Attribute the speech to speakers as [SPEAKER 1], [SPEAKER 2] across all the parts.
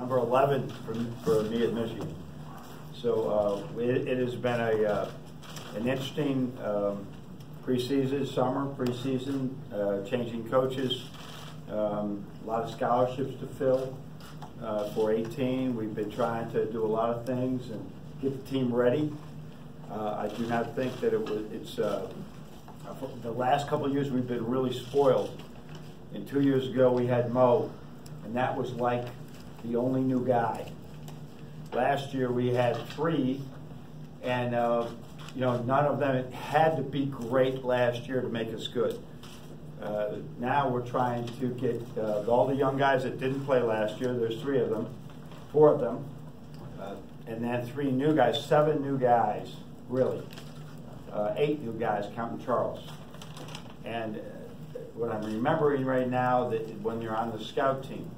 [SPEAKER 1] number 11 for me at Michigan. So it has been an interesting preseason, changing coaches, a lot of scholarships to fill for 18. We've been trying to do a lot of things and get the team ready. I do not think that it's the last couple of years we've been really spoiled. And 2 years ago we had Mo, and that was like the only new guy. Last year we had 3, and none of them had to be great last year to make us good. Now we're trying to get all the young guys that didn't play last year. There's 4 of them, and then 3 new guys, 7 new guys, really, 8 new guys counting Charles. And what I'm remembering right now, that when you're on the scout team,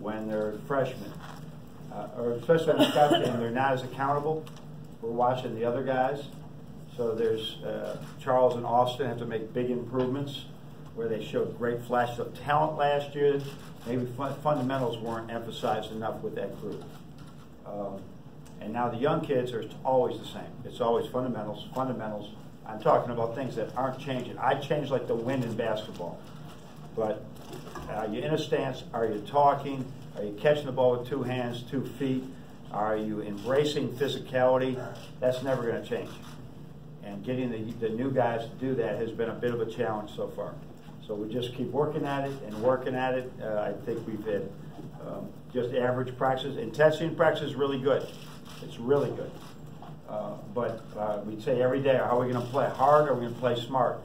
[SPEAKER 1] when they're freshmen, or especially on the scout team, they're not as accountable. We're watching the other guys. So there's Charles and Austin have to make big improvements where they showed great flashes of talent last year. Maybe fundamentals weren't emphasized enough with that group. And now the young kids are always the same. It's always fundamentals. I'm talking about things that aren't changing. I change like the wind in basketball. But are you in a stance? Are you talking? Are you catching the ball with 2 hands, 2 feet? Are you embracing physicality? That's never going to change. And getting the new guys to do that has been a bit of a challenge so far. So we just keep working at it and working at it. I think we've had just average practice. Intensity in practice is really good. It's really good. But we say every day, how are we going to play hard or are we going to play smart?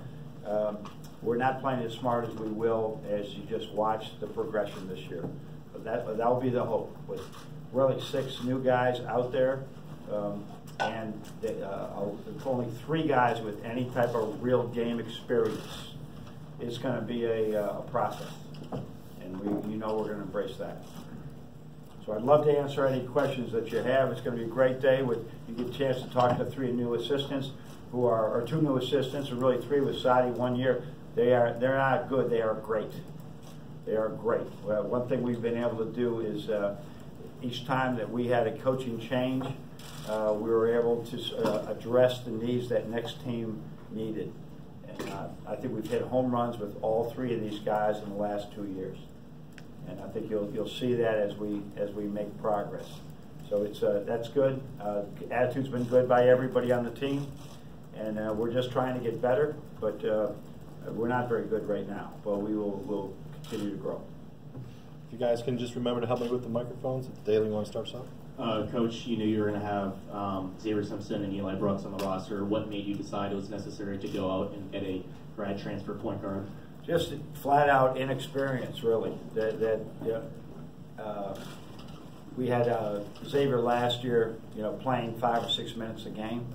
[SPEAKER 1] We're not playing as smart as we will as you just watch the progression this year. But that will be the hope. With really 6 new guys out there, and only 3 guys with any type of real game experience. It's going to be a process, and we're going to embrace that. So I'd love to answer any questions that you have. It's going to be a great day. You get a chance to talk to 3 new assistants or 2 new assistants, or really 3 with Sadi 1 year. They're not good. They are great. They are great. Well, one thing we've been able to do is each time that we had a coaching change, we were able to address the needs that next team needed. And I think we've hit home runs with all 3 of these guys in the last 2 years. And I think you'll see that as we make progress. So that's good. Attitude's been good by everybody on the team, and we're just trying to get better. But we're not very good right now. But we'll continue to grow.
[SPEAKER 2] If you guys can just remember to help me with the microphones if Daly one starts off.
[SPEAKER 3] Coach, you knew you were going to have Xavier Simpson and Eli Brooks on the roster. What made you decide it was necessary to go out and get a grad transfer point guard?
[SPEAKER 1] Just flat out inexperience, really. We had Xavier last year, playing 5 or 6 minutes a game,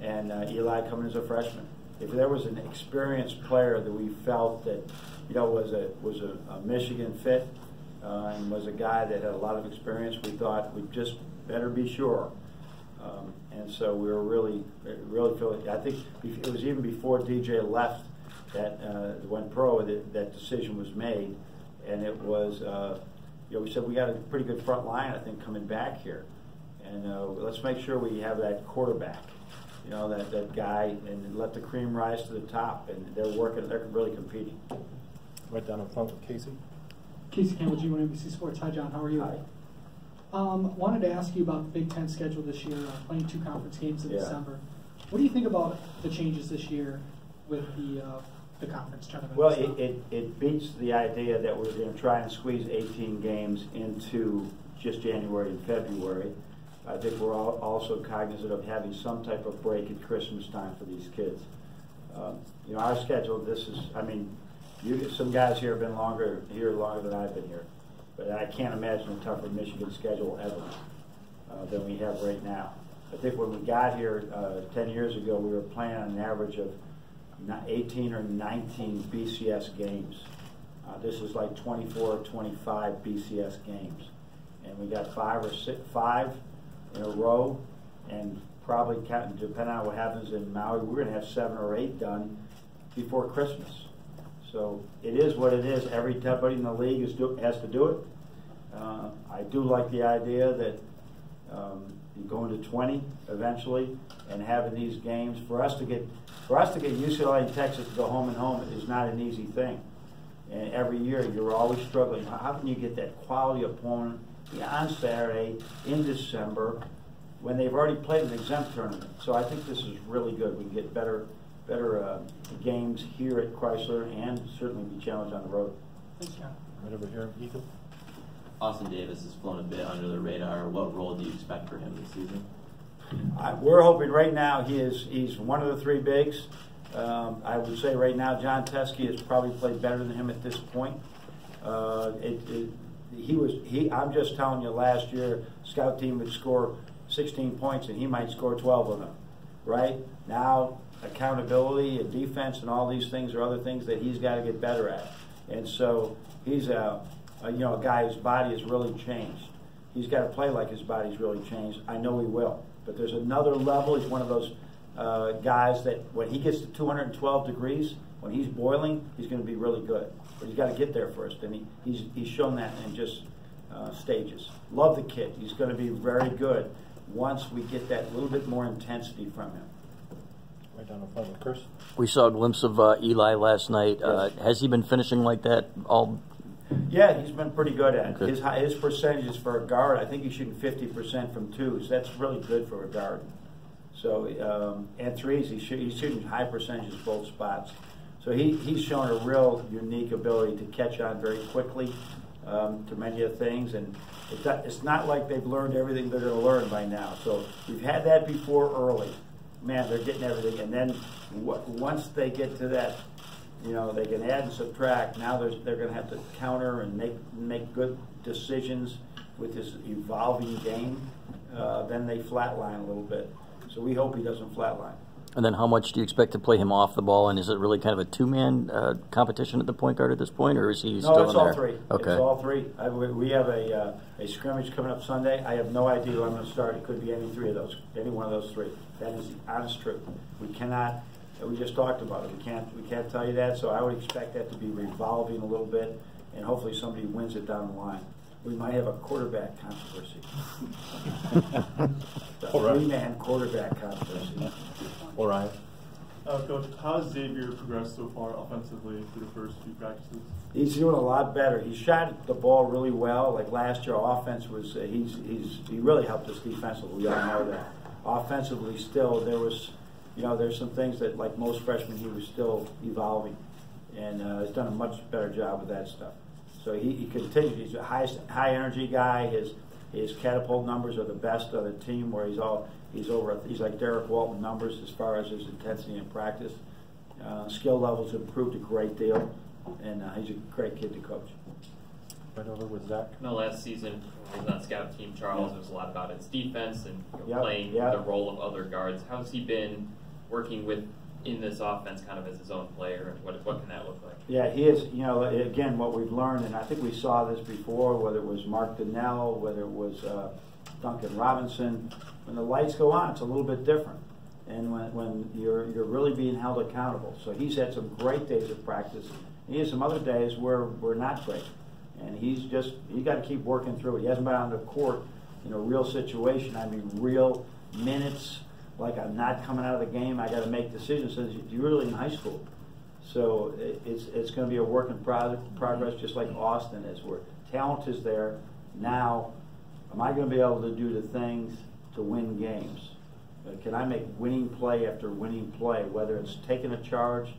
[SPEAKER 1] and Eli coming as a freshman. If there was an experienced player that we felt that was a Michigan fit and was a guy that had a lot of experience, we thought we'd just better be sure. And so we were really feeling. I think it was even before DJ left that went pro that decision was made, and it was we said we got a pretty good front line, I think, coming back here, and let's make sure we have that quarterback, that guy, and let the cream rise to the top, and they're really competing.
[SPEAKER 2] Right down in front with Casey.
[SPEAKER 4] Casey Campbell, G1 NBC Sports. Hi, John. How are you?
[SPEAKER 1] Hi.
[SPEAKER 4] Wanted to ask you about the Big Ten schedule this year, playing 2 conference games in December. What do you think about the changes this year with the conference tournament?
[SPEAKER 1] Well, it beats the idea that we're going to try and squeeze 18 games into just January and February. I think we're also cognizant of having some type of break at Christmas time for these kids. Our schedule, some guys here have been longer than I've been here, but I can't imagine a tougher Michigan schedule ever than we have right now. I think when we got here 10 years ago, we were playing on an average of 18 or 19 BCS games. This is like 24 or 25 BCS games. And we got 5 in a row, and probably, depending on what happens in Maui, we're going to have 7 or 8 done before Christmas. So it is what it is. Everybody in the league has to do it. I do like the idea that you go into 20 eventually, and having these games for us to get UCLA and Texas to go home and home is not an easy thing. And every year you're always struggling. How can you get that quality opponent on Saturday in December when they've already played an exempt tournament? So I think this is really good. We can get better games here at Chrysler and certainly be challenged on the road.
[SPEAKER 4] Thanks, John.
[SPEAKER 2] Right over here, Ethan.
[SPEAKER 5] Austin Davis has flown a bit under the radar. What role do you expect for him this season?
[SPEAKER 1] We're hoping right now he's one of the three bigs. I would say right now John Teskey has probably played better than him at this point. I'm just telling you, last year scout team would score 16 points and he might score 12 of them. Right now, accountability and defense and all these things are other things that he's got to get better at. And so he's a guy whose body has really changed. He's got to play like his body's really changed. I know he will. But there's another level. He's one of those guys that when he gets to 212 degrees, when he's boiling, he's going to be really good. But he's got to get there first, and he's shown that in just stages. Love the kid. He's going to be very good once we get that little bit more intensity from him.
[SPEAKER 2] Right down the front with Chris.
[SPEAKER 6] We saw a glimpse of Eli last night.
[SPEAKER 1] Yes.
[SPEAKER 6] Has he been finishing like that all?
[SPEAKER 1] Yeah, he's been pretty good at it.
[SPEAKER 6] Okay.
[SPEAKER 1] His percentages for a guard, I think he's shooting 50% from twos. That's really good for a guard. So, and threes, he's shooting high percentages both spots. So he's shown a real unique ability to catch on very quickly to many of the things. And it's not like they've learned everything they're going to learn by now. So we've had that before early. Man, they're getting everything. And then once they get to that, they can add and subtract. Now they're going to have to counter and make good decisions with this evolving game. Then they flatline a little bit. So we hope he doesn't flatline.
[SPEAKER 6] And then how much do you expect to play him off the ball? And is it really kind of a two-man competition at the point guard at this point, or is he still in there?
[SPEAKER 1] No, it's all three.
[SPEAKER 6] Okay.
[SPEAKER 1] It's all three. We have a scrimmage coming up Sunday. I have no idea who I'm going to start. It could be any three of those, any one of those three. That is the honest truth. We cannot. We just talked about it. We can't tell you that. So I would expect that to be revolving a little bit, and hopefully somebody wins it down the line. We might have a quarterback controversy. The three-man quarterback controversy.
[SPEAKER 2] All right.
[SPEAKER 7] Coach, how has Xavier progressed so far offensively through the first few practices?
[SPEAKER 1] He's doing a lot better. He shot the ball really well. Like last year, offense was he really helped us defensively. We all know that. Offensively, still there's some things that, like most freshmen, he was still evolving, and has done a much better job with that stuff. So he continues. He's a high energy guy. His catapult numbers are the best of the team. Where he's like Derek Walton numbers as far as his intensity in practice. Skill levels improved a great deal, and he's a great kid to coach.
[SPEAKER 2] Right over with Zach.
[SPEAKER 8] Last season, when he was on scout team, Charles, it was a lot about his defense and playing the role of other guards. How's he been working in this offense kind of as his own player, and what can that look like? Yeah,
[SPEAKER 1] he is, again, what we've learned, and I think we saw this before, whether it was Mark Donnell, whether it was Duncan Robinson, when the lights go on, it's a little bit different. And when you're really being held accountable. So he's had some great days of practice. He has some other days where we're not great. And he's got to keep working through it. He hasn't been on the court in a real situation. I mean, real minutes, like I'm not coming out of the game, I got to make decisions. So you're really in high school. So it's going to be a work in progress, just like Austin is, where talent is there. Now, am I going to be able to do the things to win games? Can I make winning play after winning play, whether it's taking a charge,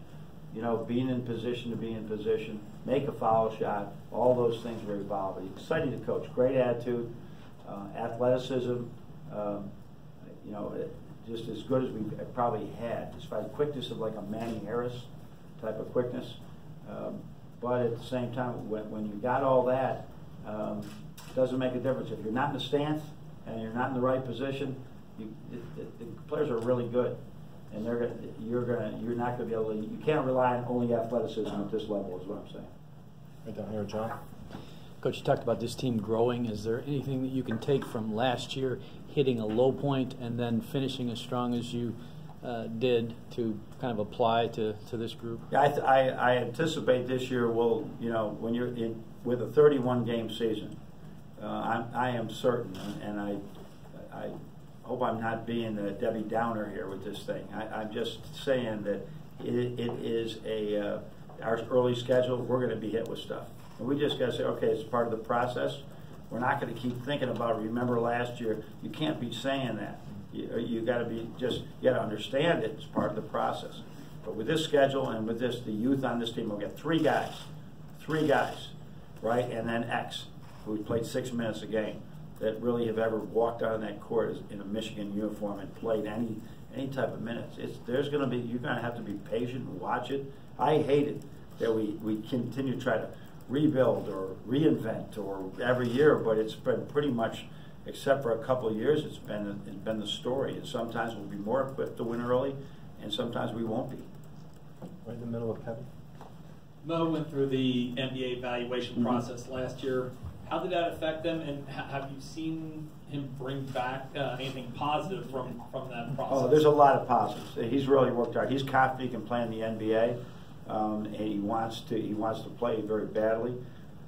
[SPEAKER 1] being in position to be in position, make a foul shot, all those things are evolving. Exciting to coach, great attitude, athleticism, just as good as we've probably had, as far as quickness of like a Manny Harris type of quickness. But at the same time, when you got all that, it doesn't make a difference. If you're not in the stance and you're not in the right position, the players are really good, and you're not going to be able to. You can't rely on only athleticism at this level, is what I'm saying.
[SPEAKER 2] Right down here, John.
[SPEAKER 9] Coach, you talked about this team growing. Is there anything that you can take from last year hitting a low point and then finishing as strong as you did to kind of apply to this group?
[SPEAKER 1] Yeah, I anticipate this year will, when you're in with a 31-game season, I am certain, and I hope I'm not being the Debbie Downer here with this thing. I'm just saying that it is our early schedule. We're going to be hit with stuff, and we just got to say, okay, it's part of the process. We're not going to keep thinking about it. Remember last year? You can't be saying that. You got to be you got to understand it. It's part of the process. But with this schedule and with the youth on this team, we'll get three guys, right, and then X, who played 6 minutes a game, that really have ever walked out on that court in a Michigan uniform and played any type of minutes. You're going to have to be patient and watch it. I hate it that we continue to try to rebuild or reinvent or every year, but it's been pretty much, except for a couple of years, it's been the story. And sometimes we'll be more equipped to win early, and sometimes we won't be.
[SPEAKER 2] Right in the middle of Kevin.
[SPEAKER 10] Mo went through the NBA evaluation process last year. How did that affect them, and have you seen him bring back anything positive from that process?
[SPEAKER 1] Oh, there's a lot of positives. He's really worked hard. He's confident he can play in the NBA, and he wants to play very badly,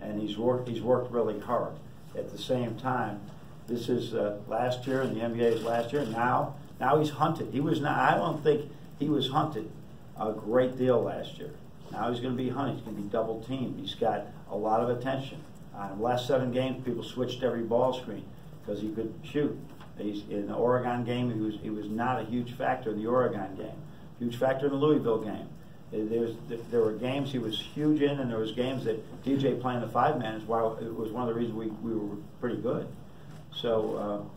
[SPEAKER 1] and he's worked really hard. At the same time, this is last year, and the NBA is last year. Now he's hunted. He was not. I don't think he was hunted a great deal last year. Now he's going to be hunted. He's going to be double teamed. He's got a lot of attention. In the last 7 games, people switched every ball screen because he could shoot. In the Oregon game, he was not a huge factor in the Oregon game. Huge factor in the Louisville game. There were games he was huge in, and there was games that DJ playing the 5-man is why it was one of the reasons we were pretty good. So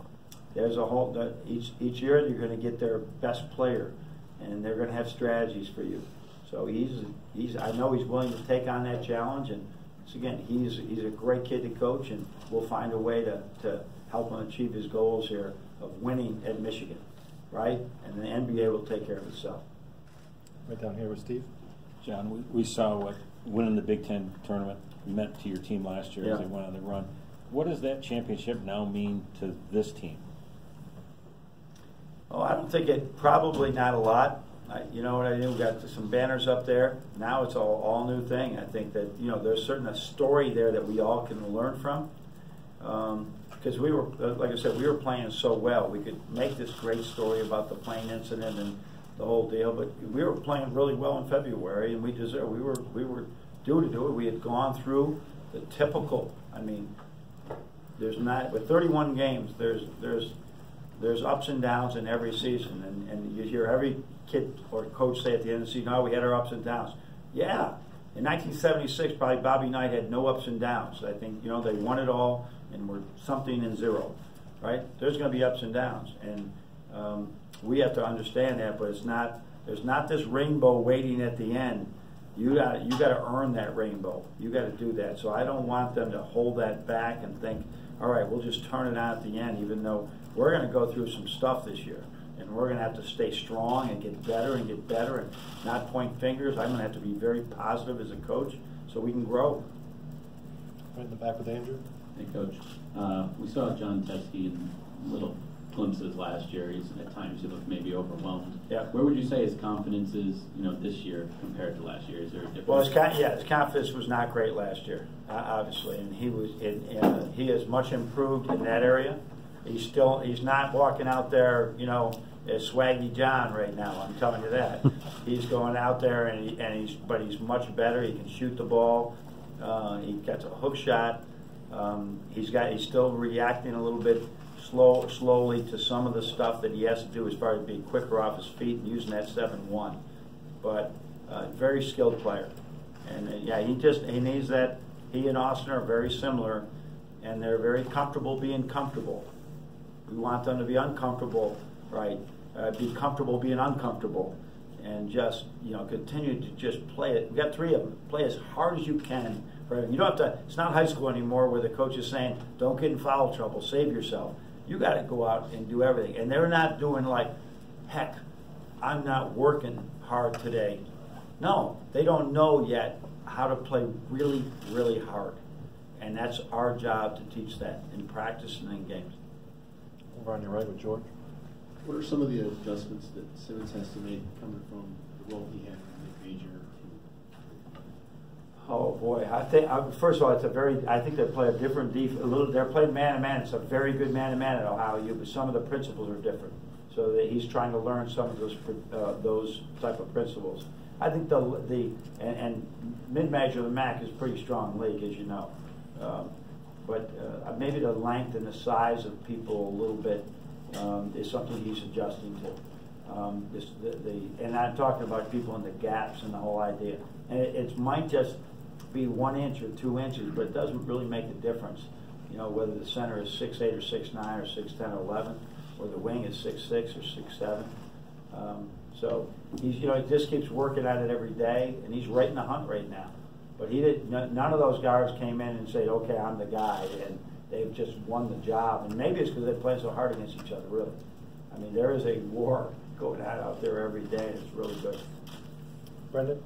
[SPEAKER 1] there's a whole each year you're going to get their best player, and they're going to have strategies for you. So I know he's willing to take on that challenge, and again, he's a great kid to coach, and we'll find a way to help him achieve his goals here of winning at Michigan, right? And the NBA will take care of itself.
[SPEAKER 2] Right down here with Steve.
[SPEAKER 11] John, we saw what winning the Big Ten tournament meant to your team last year as they went on the run. What does that championship now mean to this team?
[SPEAKER 1] Oh, I don't think probably not a lot. You know what I do? We've got some banners up there. Now it's all new thing. I think that, there's a story there that we all can learn from. Because we were, like I said, we were playing so well. We could make this great story about the plane incident and the whole deal, but we were playing really well in February, and we were due to do it. We had gone through the typical. I mean, with 31 games, there's ups and downs in every season, and you hear every kid or coach say at the end of the season, we had our ups and downs. Yeah, in 1976, probably Bobby Knight had no ups and downs. I think, they won it all and were something in zero, right? There's going to be ups and downs, and we have to understand that, but there's not this rainbow waiting at the end. You got to earn that rainbow. You got to do that. So I don't want them to hold that back and think, all right, we'll just turn it on at the end, even though we're going to go through some stuff this year. And we're going to have to stay strong and get better and not point fingers. I'm going to have to be very positive as a coach so we can grow.
[SPEAKER 2] Right in the back with Andrew.
[SPEAKER 12] Hey, Coach. We saw John Teskey in little glimpses last year. At times he looked maybe overwhelmed.
[SPEAKER 1] Yeah.
[SPEAKER 12] Where would you say his confidence is, this year compared to last year? Is there a difference?
[SPEAKER 1] Well, his confidence was not great last year, obviously, and he has much improved in that area. He's not walking out there, as Swaggy John right now. I'm telling you that. He's going out there but he's much better. He can shoot the ball. He gets a hook shot. He's still reacting a little bit slowly to some of the stuff that he has to do as far as being quicker off his feet and using that 7-1. But very skilled player, and he needs that. He and Austin are very similar, and they're very comfortable being comfortable. We want them to be uncomfortable, right? Be comfortable being uncomfortable, and just continue to just play it. We got 3 of them. Play as hard as you can. You don't have to. It's not high school anymore where the coach is saying, "Don't get in foul trouble. Save yourself." You got to go out and do everything, and they're not doing like, "Heck, I'm not working hard today." No, they don't know yet how to play really, really hard, and that's our job to teach that in practice and in games.
[SPEAKER 2] Over on your right with George.
[SPEAKER 13] What are some of the adjustments that Simmons has to make coming from the role he had in the major?
[SPEAKER 1] Oh boy, I think first of all, I think they play a different they're playing man-to-man. It's a very good man-to-man at Ohio U, but some of the principles are different. So that he's trying to learn some of those type of principles. I think and mid-major the MAC is a pretty strong league, as you know. But maybe the length and the size of people a little bit is something he's adjusting to. And I'm talking about people in the gaps and the whole idea. And it might just be 1 inch or 2 inches, but it doesn't really make a difference. You know, whether the center is 6'8" or 6'9" or 6'10" or 11, or the wing is 6'6" or 6'7". So he just keeps working at it every day, and he's right in the hunt right now. But none of those guards came in and said, "Okay, I'm the guy," and they've just won the job. And maybe it's because they play so hard against each other. Really, I mean, there is a war going on out there every day, and it's really good.
[SPEAKER 2] Brendan?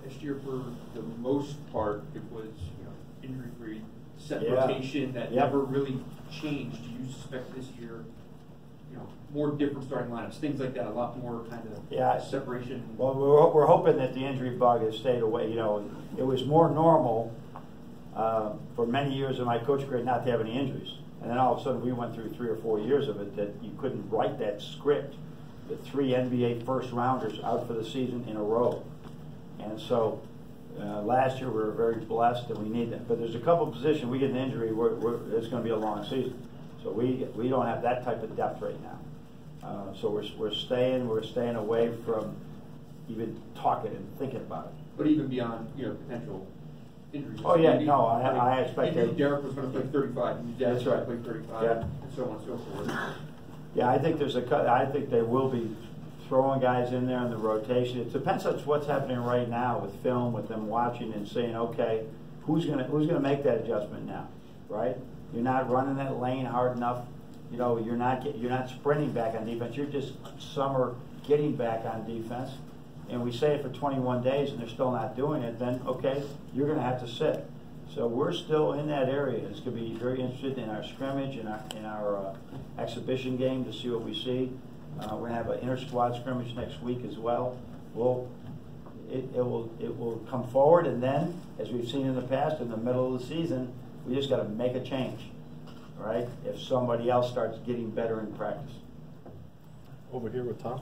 [SPEAKER 14] Last year, for the most part, it was injury-free set rotation that never really changed. Do you suspect this year, more different starting lineups, things like that, a lot more kind of separation?
[SPEAKER 1] Well, we're hoping that the injury bug has stayed away. It was more normal for many years in my coaching career not to have any injuries. And then all of a sudden we went through 3 or 4 years of it that you couldn't write that script. The 3 NBA first-rounders out for the season in a row. And so last year we were very blessed and we need that. But there's a couple of positions, we get an injury, it's going to be a long season. So we don't have that type of depth right now. So we're staying away from even talking and thinking about it.
[SPEAKER 14] But even beyond potential injuries.
[SPEAKER 1] Oh yeah, no, I expect
[SPEAKER 14] that. Derek was going to play 35.
[SPEAKER 1] That's right.
[SPEAKER 14] Play 35,
[SPEAKER 1] yeah.
[SPEAKER 14] And so on and so forth.
[SPEAKER 1] Yeah, I think I think they will be throwing guys in there in the rotation. It depends on what's happening right now with film, with them watching and saying, okay, who's gonna make that adjustment now, right? You're not running that lane hard enough. You're not sprinting back on defense. You're just getting back on defense. And we say it for 21 days and they're still not doing it. Then okay, you're going to have to sit. So we're still in that area. It's going to be very interested in our scrimmage and in our exhibition game to see what we see. We're going to have an inter-squad scrimmage next week as well. It will come forward, and then, as we've seen in the past, in the middle of the season, we just got to make a change, right? If somebody else starts getting better in practice.
[SPEAKER 2] Over here with Tom.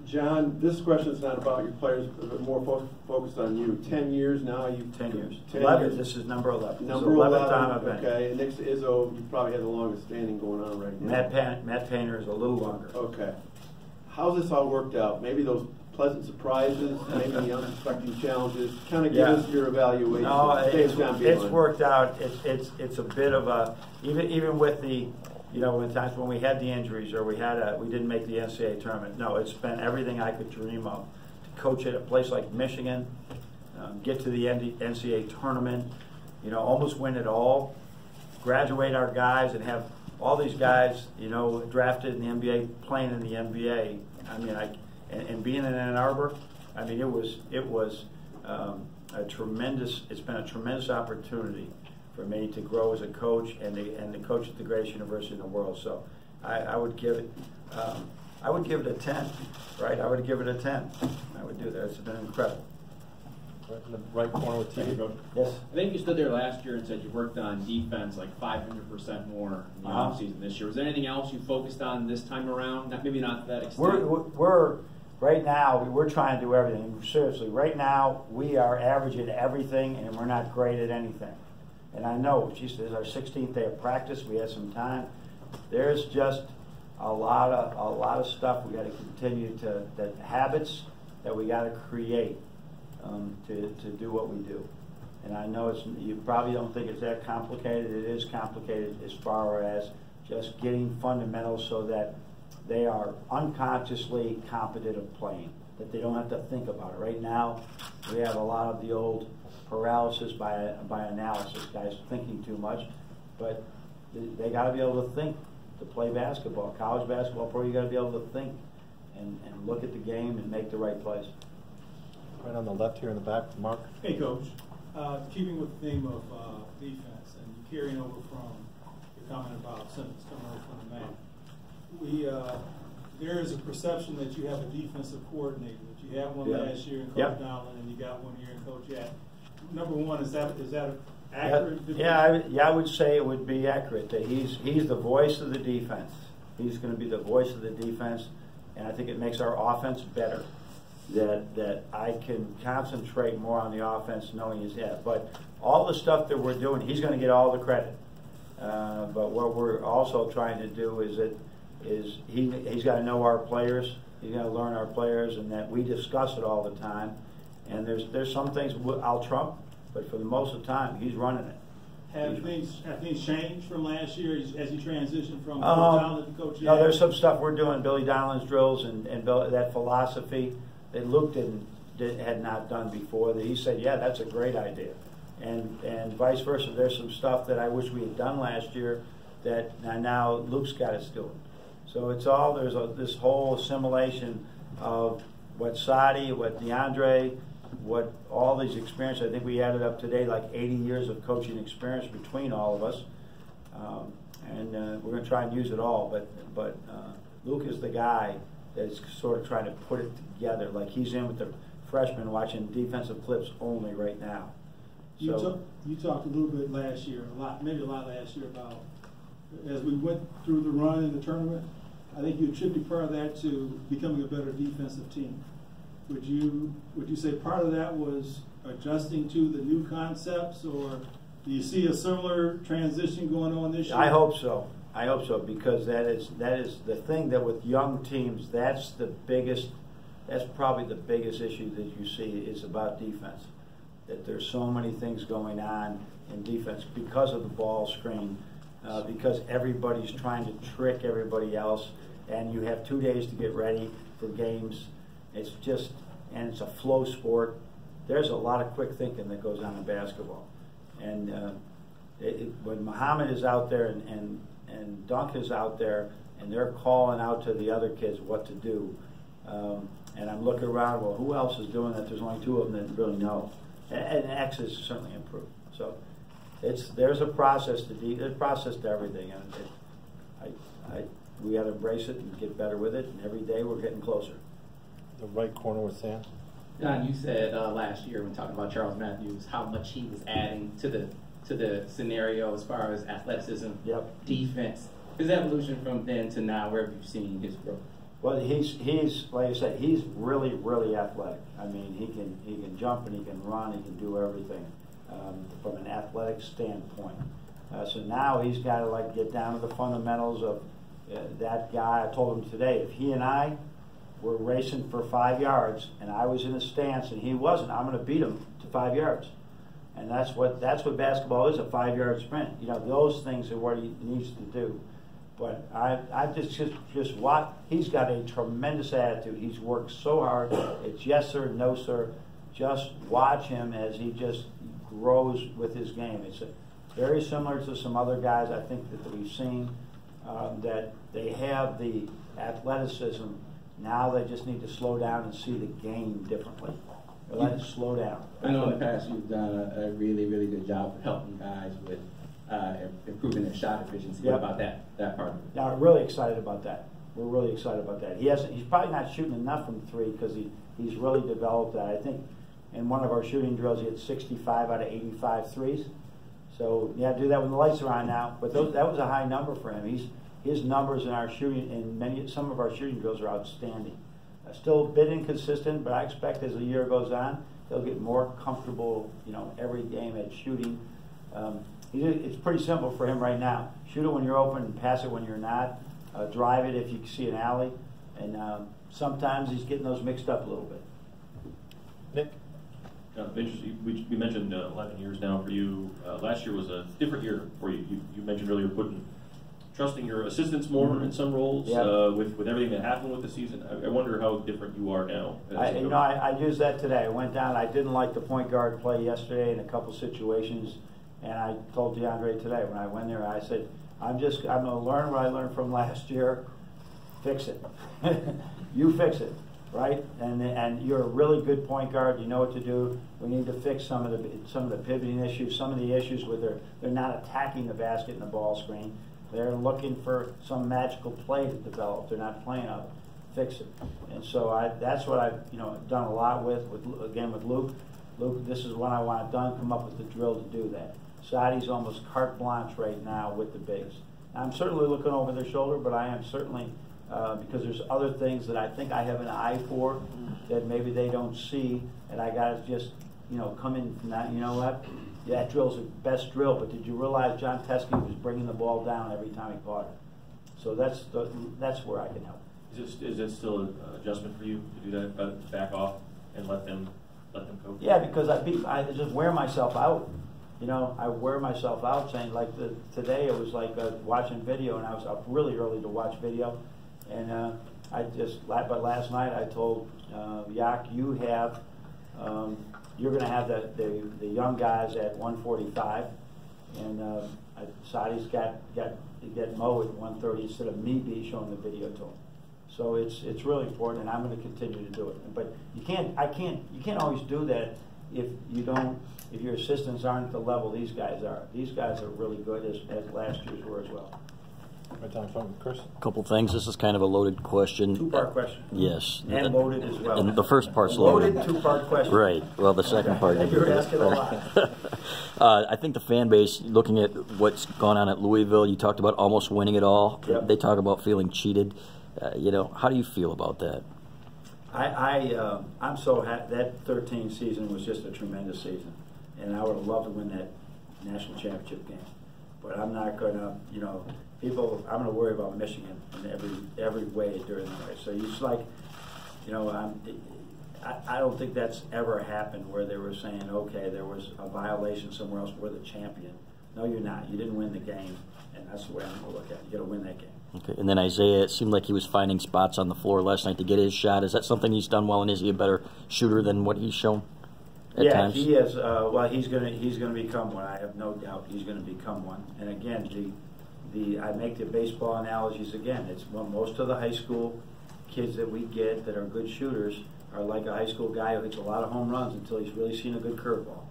[SPEAKER 13] John, this question is not about your players, but more focused on you. 10 years now.
[SPEAKER 1] 10 years.
[SPEAKER 13] 11 years.
[SPEAKER 1] This is number 11.
[SPEAKER 13] Number 11 time I've been. Okay, and next to Izzo, you probably had the longest standing going on right now.
[SPEAKER 1] Matt Painter is a little longer.
[SPEAKER 13] Okay. How's this all worked out? Maybe those pleasant surprises, maybe the unexpected challenges. Kind of give us your evaluation.
[SPEAKER 1] No, it's worked out. It's a bit of a even with the in times when we had the injuries or we didn't make the NCAA tournament. No, it's been everything I could dream of. To coach at a place like Michigan, get to the NCAA tournament, almost win it all, graduate our guys, and have all these guys, drafted in the NBA, playing in the NBA. I mean, and being in Ann Arbor, I mean, it was it's been a tremendous opportunity for me to grow as a coach and to coach at the greatest university in the world. So I would give it a 10, right? I would give it a 10. I would do that. It's been incredible.
[SPEAKER 2] Right in the right corner with TV.
[SPEAKER 1] Yes.
[SPEAKER 5] I think you stood there last year and said you worked on defense like 500% more in the offseason this year. Was there anything else you focused on this time around? Maybe not to that extent.
[SPEAKER 1] We're right now, we're trying to do everything. Seriously, right now, we are averaging everything, and we're not great at anything. And I know, this is our 16th day of practice. We had some time. There's just a lot of stuff we got to continue the habits that we got to create to do what we do. And I know you probably don't think it's that complicated. It is complicated as far as just getting fundamentals so that they are unconsciously competent of playing, that they don't have to think about it. Right now, we have a lot of the old paralysis by analysis, guys thinking too much, but they got to be able to think to play basketball. College basketball pro, you got to be able to think and look at the game and make the right plays.
[SPEAKER 2] Right on the left here in the back, Mark.
[SPEAKER 15] Hey, Coach. Keeping with the theme of defense and carrying over from your comment about sentence coming over from the man. there is a perception that you have a defensive coordinator. That you had one
[SPEAKER 1] Yeah.
[SPEAKER 15] last year in Coach
[SPEAKER 1] Yep.
[SPEAKER 15] Donlin, and you got one here in Coach Yak. Number one, is that accurate?
[SPEAKER 1] Yeah, I would say it would be accurate. That he's the voice of the defense. He's going to be the voice of the defense, and I think it makes our offense better. That I can concentrate more on the offense, knowing he's there. But all the stuff that we're doing, he's going to get all the credit. But what we're also trying to do is he's got to know our players. He's got to learn our players, and that we discuss it all the time. And there's some things I'll trump, but for the most of the time, he's running it.
[SPEAKER 15] Have things changed from last year as you transitioned from Coach Donlin to Coach Yak?
[SPEAKER 1] No, there's some stuff we're doing, Billy Donlin's drills and that philosophy that Luke had not done before. That he said, yeah, that's a great idea. And vice versa. There's some stuff that I wish we had done last year that now Luke's got us doing. So it's all, this whole assimilation of what Sadi, what DeAndre, what all these experiences. I think we added up today like 80 years of coaching experience between all of us. And we're going to try and use it all. But Luke is the guy that's sort of trying to put it together. Like he's in with the freshmen watching defensive clips only right now.
[SPEAKER 15] You talked a little bit last year, maybe a lot last year about as we went through the run in the tournament. I think you attribute part of that to becoming a better defensive team. Would you say part of that was adjusting to the new concepts, or do you see a similar transition going on this year?
[SPEAKER 1] I hope so. I hope so, because that is the thing that with young teams, that's probably the biggest issue that you see is about defense. That there's so many things going on in defense because of the ball screen, because everybody's trying to trick everybody else, and you have 2 days to get ready for games. It's it's a flow sport. There's a lot of quick thinking that goes on in basketball. And when Muhammad is out there and Dunk is out there and they're calling out to the other kids what to do, and I'm looking around, well, who else is doing that? There's only two of them that really know. And X has certainly improved. So there's a process to everything, and we got to embrace it and get better with it. And every day we're getting closer.
[SPEAKER 2] The right corner with Sam.
[SPEAKER 16] Don, you said last year when talking about Charles Matthews how much he was adding to the scenario as far as athleticism, defense. His evolution from then to now, where have you seen his growth?
[SPEAKER 1] Well, he's like I said, he's really, really athletic. I mean, he can jump and he can run, he can do everything from an athletic standpoint. So now he's got to get down to the fundamentals of that guy. I told him today, if he and I were racing for 5 yards and I was in a stance and he wasn't, I'm going to beat him to 5 yards. And that's what basketball is, a 5-yard sprint. Those things are what he needs to do. But I just watch. He's got a tremendous attitude. He's worked so hard. It's yes sir, no sir. Just watch him as he just grows with his game. It's very similar to some other guys I think that we've seen that they have the athleticism. Now they just need to slow down and see the game differently. Let it slow down.
[SPEAKER 16] I know in the past you've done a really, really good job of helping guys with improving their shot efficiency. What about that part of it?
[SPEAKER 1] Now, we're really excited about that. We're really excited about that. He's probably not shooting enough from three because he's really developed that. I think in one of our shooting drills he had 65 out of 85 threes. So you have to do that when the lights are on now. But that was a high number for him. His numbers in our shooting some of our shooting drills are outstanding. Still a bit inconsistent, but I expect as the year goes on, he'll get more comfortable, every game at shooting. It's pretty simple for him right now. Shoot it when you're open and pass it when you're not. Drive it if you see an alley. And sometimes he's getting those mixed up a little bit.
[SPEAKER 2] Nick?
[SPEAKER 17] We mentioned 11 years now for you. Last year was a different year for you. You mentioned earlier trusting your assistants more in some roles with everything that happened with the season. I wonder how different you are now.
[SPEAKER 1] I used that today. I went down. I didn't like the point guard play yesterday in a couple situations, and I told DeAndre today when I went there, I said, I'm going to learn what I learned from last year. Fix it. You fix it, right? And you're a really good point guard. You know what to do. We need to fix some of the pivoting issues, some of the issues where they're not attacking the basket and the ball screen. They're looking for some magical play to develop. They're not playing up. fix it. And so that's what I've done a lot with Luke. Luke, this is what I want done. Come up with the drill to do that. Sadi's almost carte blanche right now with the bigs. I'm certainly looking over their shoulder, but I am certainly because there's other things that I think I have an eye for that maybe they don't see, and I got to just come in from that. You know what? Yeah, that drill's the best drill, but did you realize John Teskey was bringing the ball down every time he caught it? So that's where I can help.
[SPEAKER 17] Is it still an adjustment for you to do that, back off and let them coach?
[SPEAKER 1] Yeah, because I just wear myself out. I wear myself out saying today it was like watching video, and I was up really early to watch video, and but last night I told Yak, you're going to have the young guys at 145, and Sadi's got to get Mo at 130 instead of me showing the video to him. So it's really important, and I'm going to continue to do it. But you can't always do that if your assistants aren't at the level these guys are. These guys are really good as last year's were as well.
[SPEAKER 2] Right time from Chris.
[SPEAKER 6] A couple things. This is kind of a loaded question.
[SPEAKER 1] Two-part question.
[SPEAKER 6] Yes.
[SPEAKER 1] And loaded as well.
[SPEAKER 6] And the first part's loaded.
[SPEAKER 1] Two-part question.
[SPEAKER 6] Right. Well, the second part.
[SPEAKER 1] You're asking a lot.
[SPEAKER 6] I think the fan base, looking at what's gone on at Louisville, you talked about almost winning it all.
[SPEAKER 1] Yep.
[SPEAKER 6] They talk about feeling cheated. How do you feel about that?
[SPEAKER 1] I'm so happy. That 13 season was just a tremendous season, and I would have loved to win that national championship game. But I'm not going to, I'm going to worry about Michigan in every way during the race. So it's like, I don't think that's ever happened where they were saying, okay, there was a violation somewhere else, we're the champion. No, you're not. You didn't win the game, and that's the way I'm going to look at it. You got to win that game.
[SPEAKER 6] Okay, and then Isaiah, it seemed like he was finding spots on the floor last night to get his shot. Is that something he's done well, and is he a better shooter than what he's shown at times?
[SPEAKER 1] He is. Well, he's going to become one. I have no doubt he's going to become one. And again, I make the baseball analogies again. It's most of the high school kids that we get that are good shooters are like a high school guy who hits a lot of home runs until he's really seen a good curveball.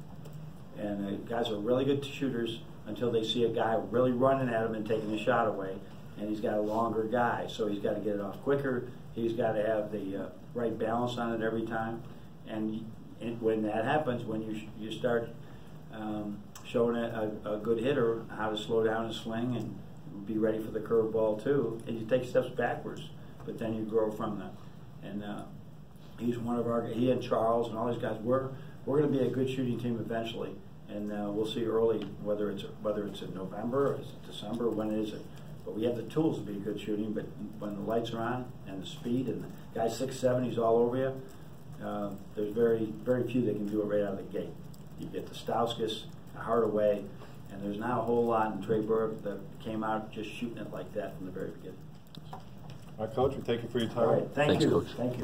[SPEAKER 1] And guys are really good shooters until they see a guy really running at him and taking the shot away. And he's got a longer guy, so he's got to get it off quicker. He's got to have the right balance on it every time. And when that happens, when you start showing a good hitter how to slow down and swing and be ready for the curveball too, and you take steps backwards, but then you grow from that. And he's one of he and Charles and all these guys. We're going to be a good shooting team eventually, and we'll see early whether it's in November or it's December, when it is. But we have the tools to be good shooting, but when the lights are on and the speed and the guy's 6'7", he's all over you, there's very, very few that can do it right out of the gate. You get the Stauskas, Hardaway, and there's not a whole lot in Trey Burke that came out just shooting it like that from the very beginning.
[SPEAKER 2] All right, Coach, we thank you for your time.
[SPEAKER 1] All right, thanks,
[SPEAKER 6] Coach.
[SPEAKER 1] Thank you.